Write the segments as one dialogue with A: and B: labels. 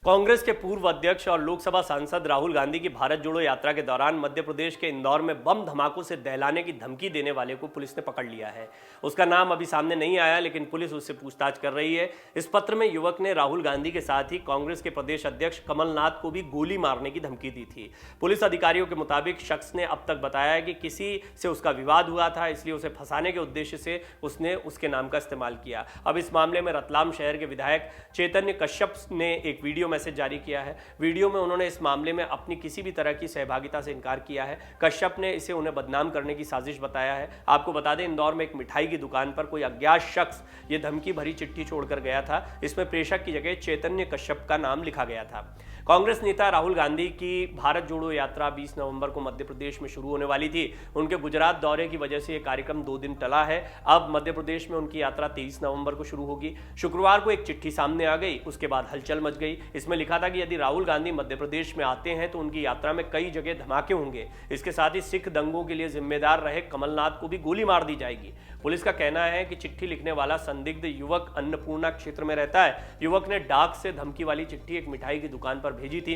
A: कांग्रेस के पूर्व अध्यक्ष और लोकसभा सांसद राहुल गांधी की भारत जोड़ो यात्रा के दौरान मध्य प्रदेश के इंदौर में बम धमाकों से दहलाने की धमकी देने वाले को पुलिस ने पकड़ लिया है। उसका नाम अभी सामने नहीं आया, लेकिन पुलिस उससे पूछताछ कर रही है। इस पत्र में युवक ने राहुल गांधी के साथ ही कांग्रेस के प्रदेश अध्यक्ष कमलनाथ को भी गोली मारने की धमकी दी थी। पुलिस अधिकारियों के मुताबिक शख्स ने अब तक बताया है कि किसी से उसका विवाद हुआ था, इसलिए उसे फंसाने के उद्देश्य से उसने उसके नाम का इस्तेमाल किया। अब इस मामले में रतलाम शहर के विधायक चैतन्य कश्यप ने एक वीडियो मैसेज जारी किया है। वीडियो में उन्होंने इस मामले में अपनी किसी भी तरह की सहभागिता से इनकार किया है। कश्यप ने इसे उन्हें बदनाम करने की साजिश बताया है। आपको बता दें, इंदौर में एक मिठाई की दुकान पर कोई अज्ञात शख्स ये धमकी भरी चिट्ठी छोड़कर गया था। इसमें प्रेषक की जगह चैतन्य कश्यप का नाम लिखा गया था। कांग्रेस नेता राहुल गांधी की भारत जोड़ो यात्रा 20 नवंबर को मध्य प्रदेश में शुरू होने वाली थी। उनके गुजरात दौरे की वजह से यह कार्यक्रम 2 दिन टला है। अब मध्य प्रदेश में उनकी यात्रा 23 नवंबर को शुरू होगी। शुक्रवार को एक चिट्ठी सामने आ गई, उसके बाद हलचल मच गई। इसमें लिखा था कि यदि राहुल गांधी मध्य प्रदेश में आते हैं तो उनकी यात्रा में कई जगह धमाके होंगे। इसके साथ ही सिख दंगों के लिए जिम्मेदार रहे कमलनाथ को भी गोली मार दी जाएगी। पुलिस का कहना है कि चिट्ठी लिखने वाला संदिग्ध युवक अन्नपूर्णा क्षेत्र में रहता है। युवक ने डाक से धमकी वाली चिट्ठी एक मिठाई की दुकान पर भेजी थी।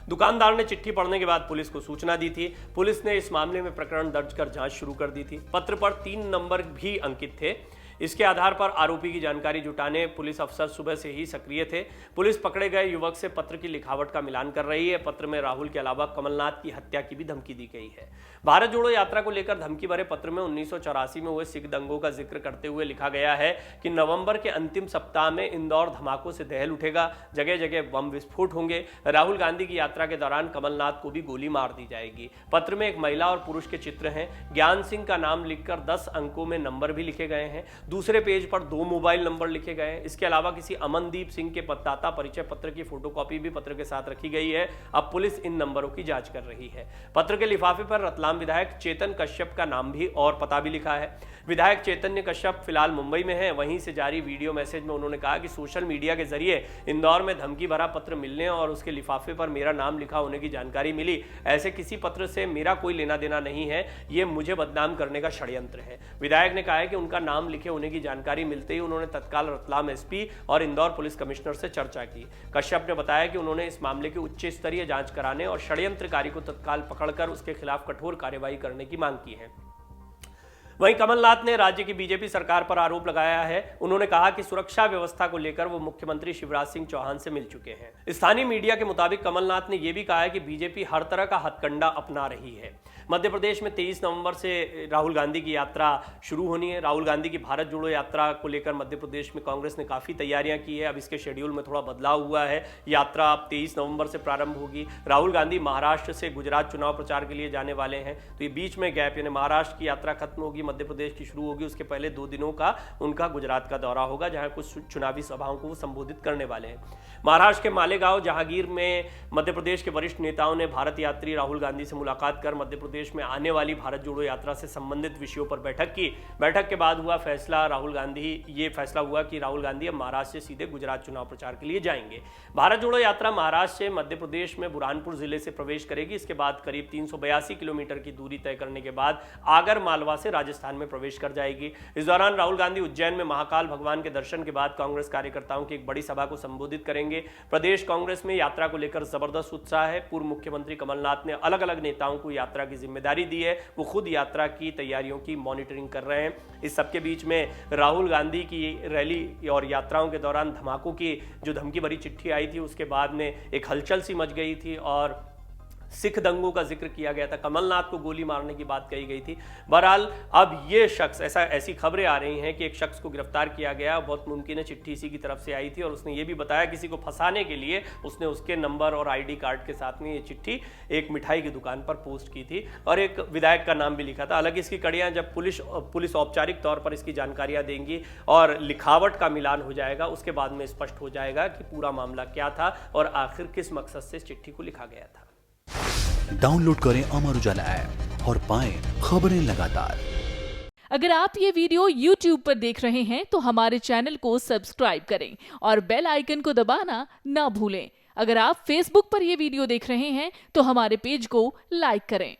A: दुकानदार ने चिट्ठी पढ़ने के बाद पुलिस को सूचना दी थी। पुलिस ने इस मामले में प्रकरण दर्ज कर जांच शुरू कर दी थी। पत्र पर 3 नंबर भी अंकित थे। इसके आधार पर आरोपी की जानकारी जुटाने पुलिस अफसर सुबह से ही सक्रिय थे। पुलिस पकड़े गए युवक से पत्र की लिखावट का मिलान कर रही है। पत्र में राहुल के अलावा कमलनाथ की हत्या की भी धमकी दी गई है। भारत जोड़ो यात्रा को लेकर धमकी भरे पत्र में 1984 में हुए सिख दंगों का जिक्र करते हुए लिखा गया है कि नवंबर के अंतिम सप्ताह में इंदौर धमाकों से दहल उठेगा, जगह जगह बम विस्फोट होंगे। राहुल गांधी की यात्रा के दौरान कमलनाथ को भी गोली मार दी जाएगी। पत्र में एक महिला और पुरुष के चित्र हैं। ज्ञान सिंह का नाम लिखकर 10 अंकों में नंबर भी लिखे गए हैं। दूसरे पेज पर 2 मोबाइल नंबर लिखे गए हैं। इसके अलावा किसी अमनदीप सिंह के मतदाता परिचय पत्र की फोटोकॉपी भी पत्र के साथ रखी गई है। अब पुलिस इन नंबरों की जांच कर रही है। पत्र के लिफाफे पर रतलाम विधायक चेतन कश्यप का नाम भी और पता भी लिखा है। विधायक चैतन्य कश्यप फिलहाल मुंबई में हैं। वहीं से जारी वीडियो मैसेज में उन्होंने कहा कि सोशल मीडिया के जरिए इंदौर में धमकी भरा पत्र मिलने और उसके लिफाफे पर मेरा नाम लिखा होने की जानकारी मिली। ऐसे किसी पत्र से मेरा कोई लेना देना नहीं है। ये मुझे बदनाम करने का षड्यंत्र है। विधायक ने कहा है कि उनका नाम लिखे होने की जानकारी मिलते ही उन्होंने तत्काल रतलाम एसपी और इंदौर पुलिस कमिश्नर से चर्चा की। कश्यप ने बताया कि उन्होंने इस मामले की उच्च स्तरीय जांच कराने और षड्यंत्रकारी को तत्काल पकड़कर उसके खिलाफ कठोर कार्रवाई करने की मांग की है। वहीं कमलनाथ ने राज्य की बीजेपी सरकार पर आरोप लगाया है। उन्होंने कहा कि सुरक्षा व्यवस्था को लेकर वो मुख्यमंत्री शिवराज सिंह चौहान से मिल चुके हैं। स्थानीय मीडिया के मुताबिक कमलनाथ ने यह भी कहा है कि बीजेपी हर तरह का हथकंडा अपना रही है। मध्य प्रदेश में 23 नवंबर से राहुल गांधी की यात्रा शुरू होनी है। राहुल गांधी की भारत जोड़ो यात्रा को लेकर मध्य प्रदेश में कांग्रेस ने काफी तैयारियां की है। अब इसके शेड्यूल में थोड़ा बदलाव हुआ है। यात्रा अब 23 नवंबर से प्रारंभ होगी। राहुल गांधी महाराष्ट्र से गुजरात चुनाव प्रचार के लिए जाने वाले हैं, तो ये बीच में गैप, यानी महाराष्ट्र की यात्रा खत्म होगी, मध्य प्रदेश की शुरू होगी। उसके पहले 2 दिनों का उनका गुजरात का दौरा होगा, जहां कुछ चुनावी सभाओं को वो संबोधित करने वाले हैं। महाराष्ट्र के मालेगांव जहांगीर में मध्य प्रदेश के वरिष्ठ नेताओं ने भारत यात्री राहुल गांधी से मुलाकात कर मध्य प्रदेश में आने वाली भारत जोड़ो यात्रा से संबंधित विषयों पर बैठक की। बैठक के बाद हुआ फैसला हुआ कि राहुल गांधी अब महाराष्ट्र से सीधे गुजरात चुनाव प्रचार के लिए जाएंगे। भारत जोड़ो यात्रा महाराष्ट्र से मध्य प्रदेश में बुरहानपुर जिले से प्रवेश करेगी। इसके बाद करीब 382 किलोमीटर की दूरी तय करने के बाद आगर मालवा से राजस्थान में प्रवेश कर जाएगी। इस दौरान राहुल गांधी उज्जैन में महाकाल भगवान के दर्शन के बाद कांग्रेस कार्यकर्ताओं की एक बड़ी सभा को संबोधित करेंगे। प्रदेश कांग्रेस में यात्रा को लेकर जबरदस्त उत्साह है। पूर्व मुख्यमंत्री कमलनाथ ने अलग अलग नेताओं को यात्रा की जिम्मेदारी दी है। वो खुद यात्रा की तैयारियों की मॉनिटरिंग कर रहे हैं। इस सबके बीच में राहुल गांधी की रैली और यात्राओं के दौरान धमाकों की जो धमकी भरी चिट्ठी आई थी, उसके बाद में एक हलचल सी मच गई थी और सिख दंगों का जिक्र किया गया था। कमलनाथ को गोली मारने की बात कही गई थी। बहरहाल अब ये शख्स, ऐसी खबरें आ रही हैं कि एक शख्स को गिरफ्तार किया गया। बहुत मुमकिन है चिट्ठी इसी की तरफ से आई थी और उसने ये भी बताया किसी को फंसाने के लिए उसने उसके नंबर और आईडी कार्ड के साथ में ये चिट्ठी एक मिठाई की दुकान पर पोस्ट की थी और एक विधायक का नाम भी लिखा था। हालांकि इसकी कड़ियां जब पुलिस औपचारिक तौर पर इसकी जानकारियां देंगी और लिखावट का मिलान हो जाएगा, उसके बाद में स्पष्ट हो जाएगा कि पूरा मामला क्या था और आखिर किस मकसद से इस चिट्ठी को लिखा गया था।
B: डाउनलोड करें अमर उजाला ऐप और पाएं खबरें लगातार।
C: अगर आप ये वीडियो YouTube पर देख रहे हैं तो हमारे चैनल को सब्सक्राइब करें और बेल आइकन को दबाना ना भूलें। अगर आप Facebook पर ये वीडियो देख रहे हैं तो हमारे पेज को लाइक करें।